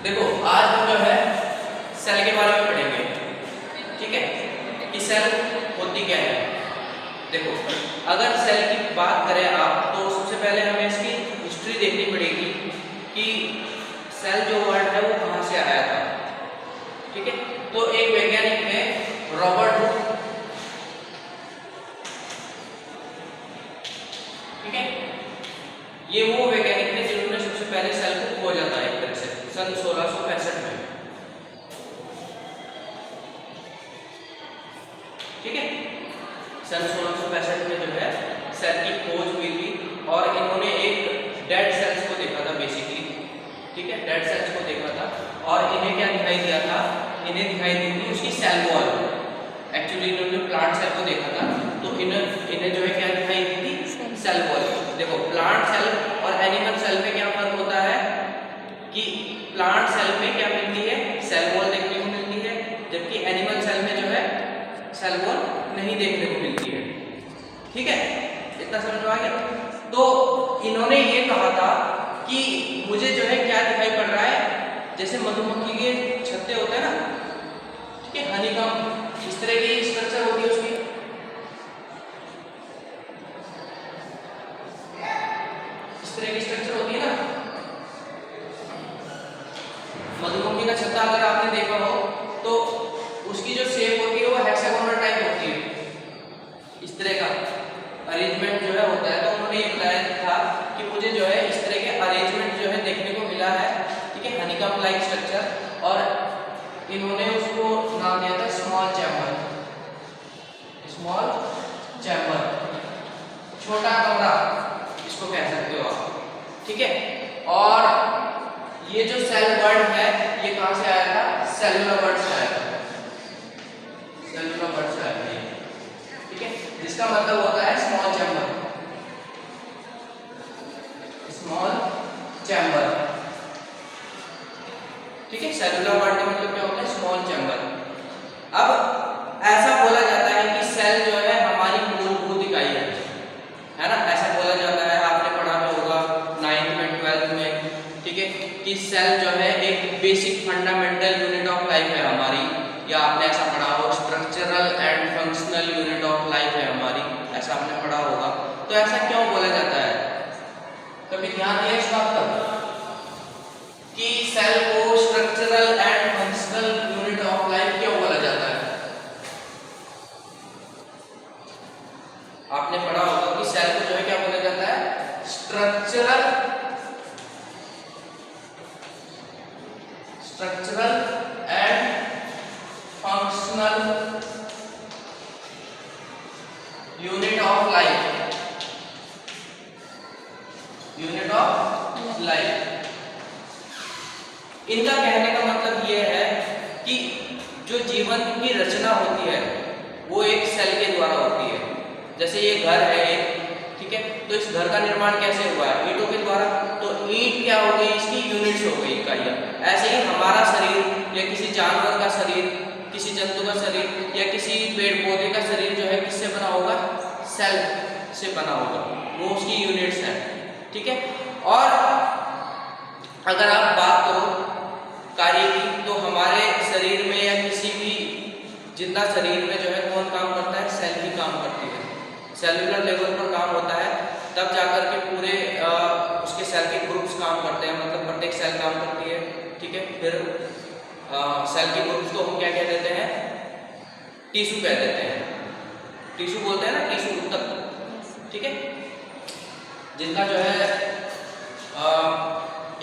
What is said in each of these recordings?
देखो आज हम जो है सेल के बारे में पढ़ेंगे, ठीक है, कि सेल होती क्या है। देखो अगर सेल की बात करें आप तो सबसे पहले हमें इसकी हिस्ट्री देखनी पड़ेगी कि सेल जो वर्ड है वो कहाँ से आया था, ठीक है। तो एक वैज्ञानिक है रॉबर्ट हुक, ठीक है, ये वो वैज्ञानिक थे जिन्होंने सबसे पहले सेल को खोजा था एक तरह से सन 1665 में, ठीक है। सन 1665 में जो है सेल की खोज हुई थी और इन्होंने एक डेड सेल्स को देखा था बेसिकली, ठीक है, डेड सेल्स को देखा था और इन्हें क्या दिखाई दिया था, इन्हें दिखाई दी थी उसकी सेल वॉल। एक्चुअली इन्होंने प्लांट सेल को देखा था तो इन्हें जो है क्या दिखाई दी थी, सेल वॉल। देखो प्लांट सेल और एनिमल सेल में क्या फर्क होता है कि प्लांट सेल में क्या मिलती है, सेल वॉल देखने को मिलती है, जबकि एनिमल सेल में जो है सेल वॉल नहीं देखने को मिलती है, ठीक है, इतना समझ में आ गया। तो इन्होंने ये कहा था कि मुझे जो है क्या दिखाई पड़ रहा है, जैसे मधुमक्खी के छत्ते होते हैं ना, ठीक है, हनीकॉम्ब, इस तरह की स्ट्रक्चर होती है उसकी, इस तरह की स्ट्रक्चर होती है ना मधुमक्खी का छत्ता, अगर आपने देखा हो तो उसकी जो शेप होती है वो हेक्सागोनल टाइप होती है, इस तरह का अरेंजमेंट जो है होता है। तो उन्होंने ये बताया था कि मुझे जो है इस तरह के अरेंजमेंट जो है देखने को मिला है, ठीक है, हनीकॉम्ब लाइक स्ट्रक्चर, और इन्होंने उसको नाम दिया था स्मॉल चैम्बर, स्मॉल चैम्बर, छोटा कमरा इसको कह सकते हो आप, ठीक है। और ये जो सेल वर्ड है ये कहां से आया था, सेलुलर वर्ड से आया था, सेलुलर वर्ड से आया था, ठीक है, जिसका मतलब होता है स्मॉल चैम्बर, स्मॉल चैम्बर, ठीक है, सेलुलर वर्ड का मतलब क्या होता है, स्मॉल चैम्बर। अब ऐसा बोला जाता है कि सेल जो है हमारी मूलभूत इकाई है ना, ऐसा बोला जाता है, आपने पढ़ा होगा 9th में 12th में, ठीक है, कि सेल जो है एक basic fundamental unit of life है हमारी, या आपने ऐसा पढ़ा हो structural and functional unit of life है हमारी, ऐसा आपने पढ़ा होगा। तो ऐसा क्यों बोला जाता है, कभी ध्यान दिया इस बात पर कि सेल को structural and functional unit of life क्यों बोला जाता है। आपने पढ़ा होगा कि सेल को जो है क्या बोला जाता है, structural and functional unit of life, unit of life. इनका कहने का मतलब यह है कि जो जीवन की रचना होती है वो एक सेल के द्वारा होती है। जैसे ये घर है एक, ठीक है, तो इस घर का निर्माण कैसे हुआ है, ईंटों के द्वारा, तो ईंट क्या हो गई, इसकी यूनिट्स हो गई, इकाइयां। ऐसे ही हमारा शरीर या किसी जानवर का शरीर, किसी जंतु का शरीर या किसी पेड़ पौधे का शरीर जो है किससे बना होगा, सेल से बना होगा, वो उसकी यूनिट्स हैं, ठीक है। और अगर आप बात करो कार्य की तो हमारे शरीर में या किसी भी जिंदा शरीर में जो है कौन काम करता है, सेल ही काम करती है, सेलुलर लेवल पर काम होता है, तब जाकर के पूरे उसके सेल के ग्रुप्स काम करते हैं, मतलब प्रत्येक सेल काम करती है, ठीक है। फिर सेल के ग्रुप्स को हम क्या कह देते हैं, टिश्यू कह देते हैं, टिश्यू बोलते हैं ना, टिश्यू उत्तक, ठीक है, जिनका जो है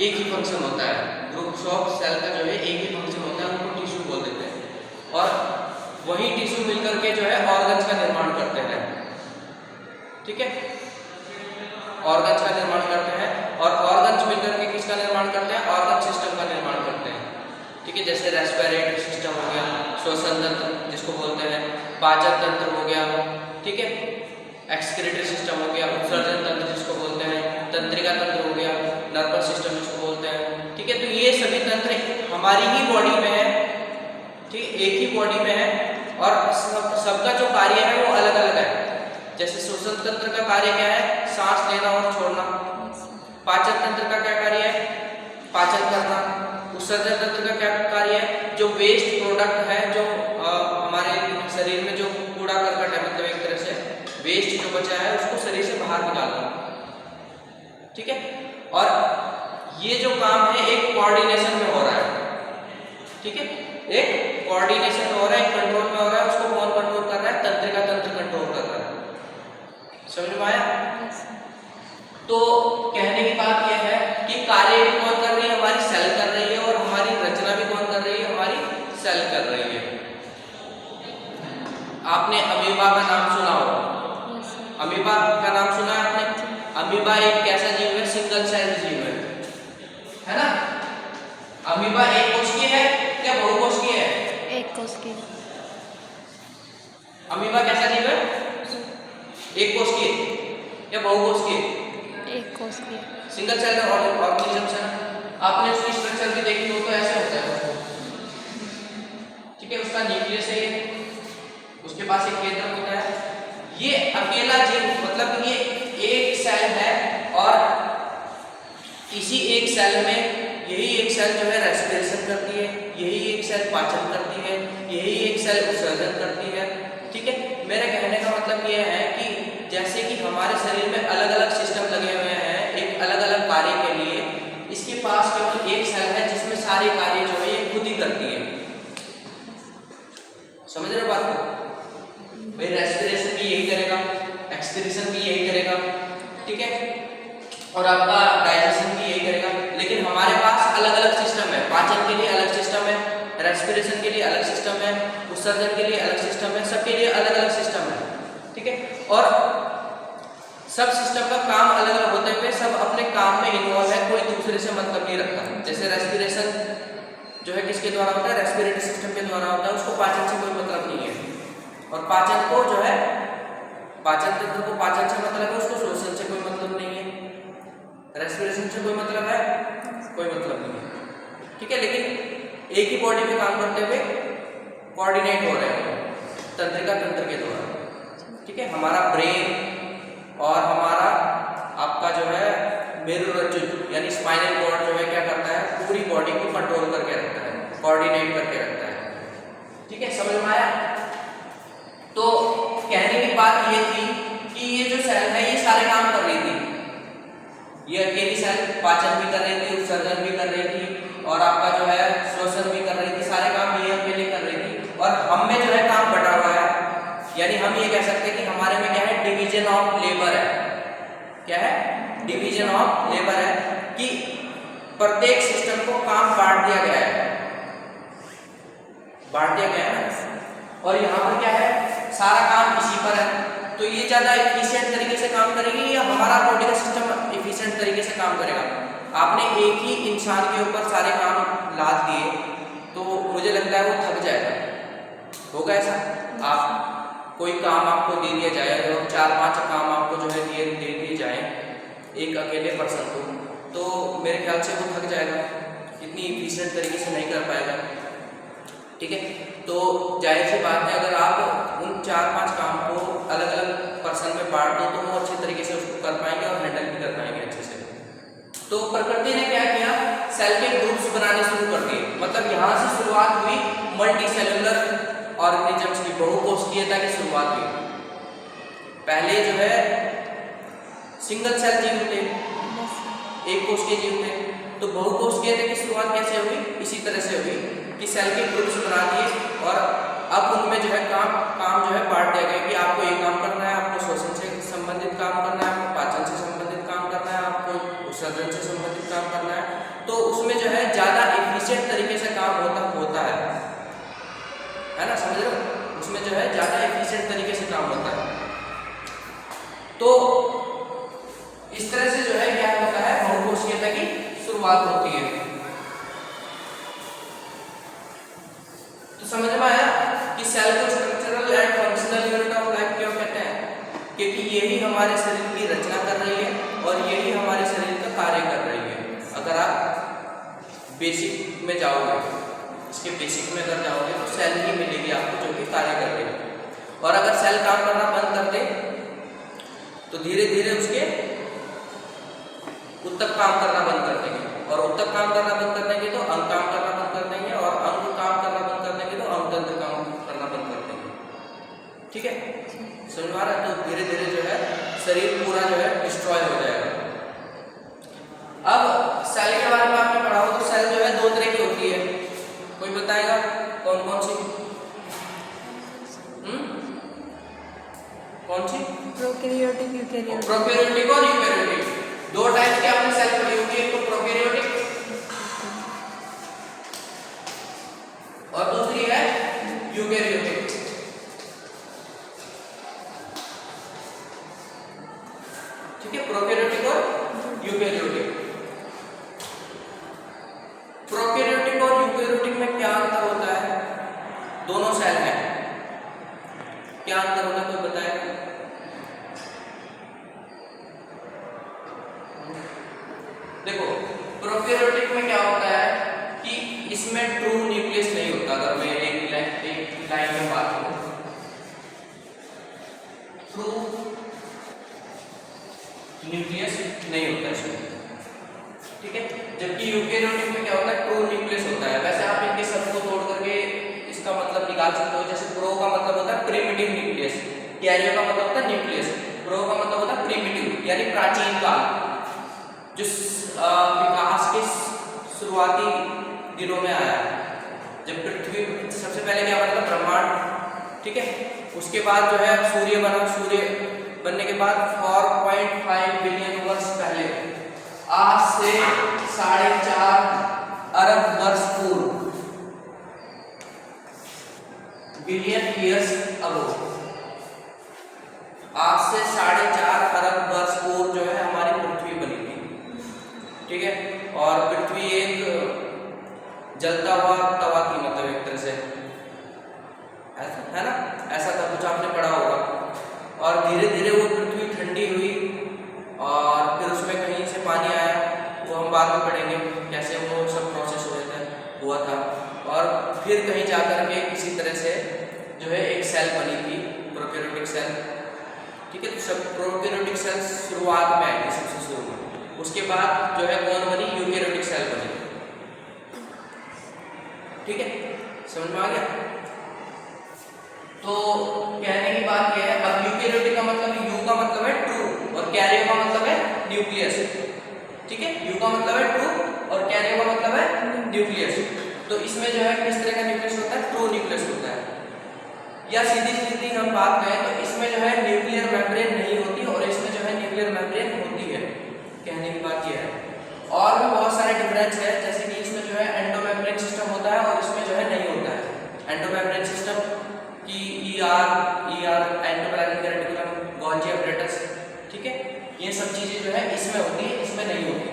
एक ही फंक्शन होता है, ग्रुप्स ऑफ सेल का जो है एक ही फंक्शन होता है, उनको टिश्यू बोल देते हैं, और वही टिश्यू मिलकर के जो है ऑर्गन्स का निर्माण करते हैं, ठीक है, ऑर्गन्स का निर्माण करते हैं, और ऑर्गन्स मिलकर के किसका निर्माण करते हैं, ऑर्गन सिस्टम का निर्माण करते हैं, ठीक है, जैसे रेस्पिरेटरी सिस्टम हो गया, श्वसन तंत्र जिसको बोलते हैं, पाचन तंत्र हो गया, ठीक है, एक्सक्रीटरी सिस्टम हो गया, उत्सर्जन तंत्र जिसको बोलते हैं, तंत्रिका तंत्र हो गया, नर्वस सिस्टम जिसको बोलते हैं, ठीक है। तो ये सभी तंत्र हमारी ही बॉडी में है, ठीक है, एक ही बॉडी में है, और सबका जो कार्य है वो अलग अलग है। जैसे श्वसन तंत्र का कार्य क्या है, सांस लेना और छोड़ना, पाचन तंत्र का क्या कार्य है, पाचन करना, उत्सर्जन तंत्र का क्या कार्य है? जो वेस्ट प्रोडक्ट है, जो हमारे शरीर में जो कूड़ा करकट है, मतलब एक तरह से वेस्ट जो बचा है उसको शरीर से बाहर निकालना, ठीक है। और ये जो काम है एक कोऑर्डिनेशन में हो रहा है, ठीक है, एक कोऑर्डिनेशन में हो रहा है, एक कंट्रोल में हो रहा है। उसको कौन कंट्रोल कर रहा है? तंत्रिका तंत्र कंट्रोल कर रहा है। समझ में आया? तो कहने की बात यह है कि कार्य भी कौन कर रही है? हमारी सेल कर रही है, और हमारी रचना भी कौन कर रही है? हमारी सेल कर रही है। आपने अमीबा का नाम सुना होगा। अमीबा का नाम सुना है आपने? अमीबा एक कैसा जीव है? सिंगल सेल जीव है ना? अमीबा एक कोशिकीय है क्या बहुकोशिकीय है? एक कोशिकीय। अमीबा कैसा जीव है? एक कोशिकीय या बहुकोशिकीय? एक कोशिकीय। सिंगल सेल ऑर्गेनिजम्स है ना? आपने उसकी स्ट्रक्चर भी देखी हो तो ऐसे होता है, ठीक है। उसका न्यूक्लियस है, उसके पास एक केंद्र होता है। ये अकेला जीव, मतलब ये एक सेल है, और इसी एक सेल में यही एक सेल जो है रेस्पिरेशन करती है, यही एक सेल पाचन करती है, यही एक सेल उत्सर्जन करती है, ठीक है। मेरे कहने का मतलब ये है कि जैसे कि हमारे शरीर में अलग अलग सिस्टम लगे हुए हैं एक अलग अलग कार्य के लिए, इसके पास केवल एक सेल है जिसमें सारे कार्य जो है ये खुद ही करती है। समझ रहे हो बात को? भाई रेस्पिरेशन भी यही करेगा, एक्सक्रीशन भी यही करेगा, ठीक है, और आपका डाइजेशन भी यही करेगा। लेकिन हमारे पास अलग अलग सिस्टम है। पाचन के लिए अलग सिस्टम है, रेस्पिरेशन के लिए अलग सिस्टम है, उत्सर्जन के लिए अलग सिस्टम है, सबके लिए अलग अलग सिस्टम है, ठीक है। और सब सिस्टम का काम अलग अलग होते हुए सब अपने काम में इन्वॉल्व है, कोई दूसरे से मतलब नहीं रखता। जैसे रेस्पिरेशन जो है किसके द्वारा होता है? रेस्पिरेटरी सिस्टम के द्वारा होता है, उसको पाचन से कोई मतलब नहीं है। और पाचन को जो है, पाचन तंत्र को पाचन से मतलब है, उसको श्वसन से कोई मतलब नहीं है, रेस्पिरेशन से कोई मतलब है, कोई मतलब नहीं है, ठीक है। लेकिन एक ही बॉडी में काम करते हुए कोऑर्डिनेट हो रहे हैं तंत्रिका तंत्र के द्वारा, ठीक है। हमारा ब्रेन और हमारा आपका जो है मेरुरज्जु यानी स्पाइनल कॉर्ड जो है क्या करता है? पूरी बॉडी को कंट्रोल करके रखता है, कोऑर्डिनेट करके रखता है, ठीक है। समझ में आया? तो कहने की बात ये थी कि ये जो सेल है ये सारे काम कर रही थी। ये अकेली सेल पाचन भी कर रही थी, उत्सर्जन भी कर रही थी, और आपका जो है श्वसन भी कर रही थी, सारे काम ये अकेले कर रही थी। और हम में जो है काम बटा हुआ है, यानी हम ये कह सकते हैं कि हमारे में क्या है? डिवीजन ऑफ लेबर है। क्या है? डिवीजन ऑफ लेबर है कि प्रत्येक सिस्टम को काम बांट दिया गया है, बांट दिया गया है ना। और यहाँ पर क्या है? सारा काम इसी पर है। तो ये ज्यादा एफिशिएंट तरीके से काम करेगी या हमारा बॉडी का सिस्टम एफिशिएंट तरीके से काम करेगा? आपने एक ही इंसान के ऊपर सारे काम लाद दिए तो मुझे लगता है वो थक जाएगा। होगा ऐसा? आप कोई काम आपको दे दिया जाए और 4-5 काम आपको जो है दे दिए जाए एक अकेले पर्सन को, तो मेरे ख्याल से वो थक जाएगा, इतनी एफिशिएंट तरीके से नहीं कर पाएगा, ठीक है। तो जाहिर सी बात है अगर आप उन 4-5 काम को अलग अलग पर्सन में बांट दो तो वो अच्छे तरीके से उसको कर पाएंगे और हैंडल भी कर पाएंगे अच्छे से। तो प्रकृति ने क्या किया? सेल के ग्रुप्स बनाने शुरू कर दिए। मतलब यहाँ से शुरुआत हुई मल्टी सेलुलर ऑर्गेनिजम्स की, बहुकोशिकीयता की शुरुआत हुई। पहले जो है सिंगल सेल जीव थे, एक कोशिकीय जीव थे। तो बहुकोशिकीयता की शुरुआत कैसे हुई? इसी तरह से हुई कि सेल के ग्रुप्स बना दिए और अब उनमें जो है काम जो है बांट दिया गया कि आपको ये काम करना है, आपको श्वसन से संबंधित काम करना है, आपको पाचन से संबंधित काम करना है, आपको उत्सर्जन से संबंधित काम करना है। तो उसमें जो है ज़्यादा एफिशिएंट तरीके से काम होता है ना? समझ रहे हो? उसमें जो है ज़्यादा एफिशिएंट तरीके से काम होता है। तो इस तरह से जो है क्या होता है? बहुकोशिकीयता की शुरुआत होती है। तो समझ में आया कि सेल को structural and functional unit of life क्यों कहते हैं? क्योंकि यही हमारे शरीर की रचना कर रही है और यही हमारे शरीर का कार्य कर रही है। अगर आप बेसिक में जाओगे, इसके बेसिक में अगर जाओगे तो सेल ही मिलेगी आपको जो कि कार्य कर रही है। और अगर सेल काम करना बंद कर दे तो धीरे धीरे उसके उत्तक काम करना बंद कर देंगे, और उत्तक काम करना बंद कर देंगे तो अंग काम करना समझ में आ रहा है? तो धीरे धीरे जो है शरीर पूरा जो है डिस्ट्रॉय हो जाएगा। अब सेल के बारे में आपने पढ़ा हो तो सेल जो है 2 तरह की होती है, कोई बताएगा कौन कौन सी? कौन सी? Prokaryotic, eukaryotic. प्रोकैरियोटिक और यूकैरियोटिक, 2 टाइप के आपने सेल पढ़ी होगी, एक तो प्रोकैरियोटिक और दूसरी है यूकैरियोटिक। ठीक है, प्रोकैरियोटिक और यूकैरियोटिक। प्रोकैरियोटिक और यूकैरियोटिक में क्या अंतर होता है? दोनों सेल हैं, क्या अंतर होता है कोई बताएगा? देखो प्रोकैरियोटिक में क्या होता है कि इसमें ट्रू न्यूक्लियस नहीं होता। अगर मैं एक लाइन में बात करूं, ट्रू न्यूक्लियस नहीं होता इसमें, ठीक है। जबकि यूकैरियोटिक में क्या होता है, ट्रू न्यूक्लियस होता है। वैसे आप इनके शब्द को तोड़ करके इसका मतलब निकाल सकते हो। जैसे प्रो का मतलब होता है प्रिमिटिव न्यूक्लियस, कैरियो का मतलब होता है न्यूक्लियस, प्रो का मतलब होता है प्रिमिटिव यानी प्राचीन काल, जो विकास के शुरुआती दिनों में आया, जब पृथ्वी सबसे पहले क्या बना था, ब्रह्मांड, ठीक है। उसके बाद जो है सूर्य बना, सूर्य बनने के बाद 4.5 बिलियन वर्ष पहले, आज से 4.5 अरब वर्ष पूर्व, बिलियन ईयर्स अगो, आज से 4.5 अरब वर्ष पूर्व जो है हमारी पृथ्वी बनी थी, ठीक है। और पृथ्वी एक जलता हुआ तवा थी, मतलब एक तरह से, ऐसा है ना, ऐसा था कुछ, आपने पढ़ा होगा। और धीरे धीरे वो पृथ्वी ठंडी हुई और फिर उसमें कहीं से पानी आया, वो हम बाद में पढ़ेंगे कैसे वो सब प्रोसेस हुआ था। और फिर कहीं जाकर के किसी तरह से जो है एक सेल बनी थी, प्रोकैरियोटिक सेल, ठीक है। तो सब प्रोकैरियोटिक सेल शुरुआत में आई थी, सबसे शुरू में। उसके बाद जो है कौन बनी, यूकैरियोटिक सेल बनी, ठीक है। समझ में आ गया? तो कहने की बात यह है, अब यूकैरियोटिक का मतलब, यू का मतलब है ट्रू और कैरियो का मतलब है न्यूक्लियस, ठीक है। यू का मतलब है ट्रू और कैरियो का मतलब है न्यूक्लियस। तो इसमें जो है किस तरह का न्यूक्लियस होता है, ट्रू न्यूक्लियस होता है। या सीधी सीधी हम बात करें तो इसमें जो है न्यूक्लियर मेम्ब्रेन नहीं होती और इसमें जो है न्यूक्लियर मेम्ब्रेन होती है, कहने की बात यह है। और भी बहुत सारे डिफरेंस है, जैसे कि इसमें जो है एंडोमेम्ब्रेन सिस्टम होता है और इसमें जो है नहीं होता है। एंडोमेम्ब्रेन सिस्टम की ER endoplasmic reticulum, Golgi apparatus, ठीक है, ये सब चीजें जो है इसमें होती है, इसमें नहीं होती,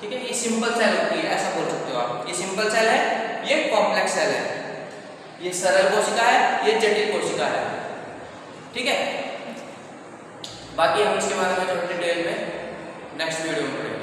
ठीक है। ये सिंपल सेल होती है, ऐसा बोल सकते हो आप। ये सिंपल सेल है, ये कॉम्प्लेक्स सेल है, ये सरल कोशिका है, ये जटिल कोशिका है, ठीक है। बाकी हम इसके बारे में जो डिटेल में नेक्स्ट वीडियो में पढ़ेंगे।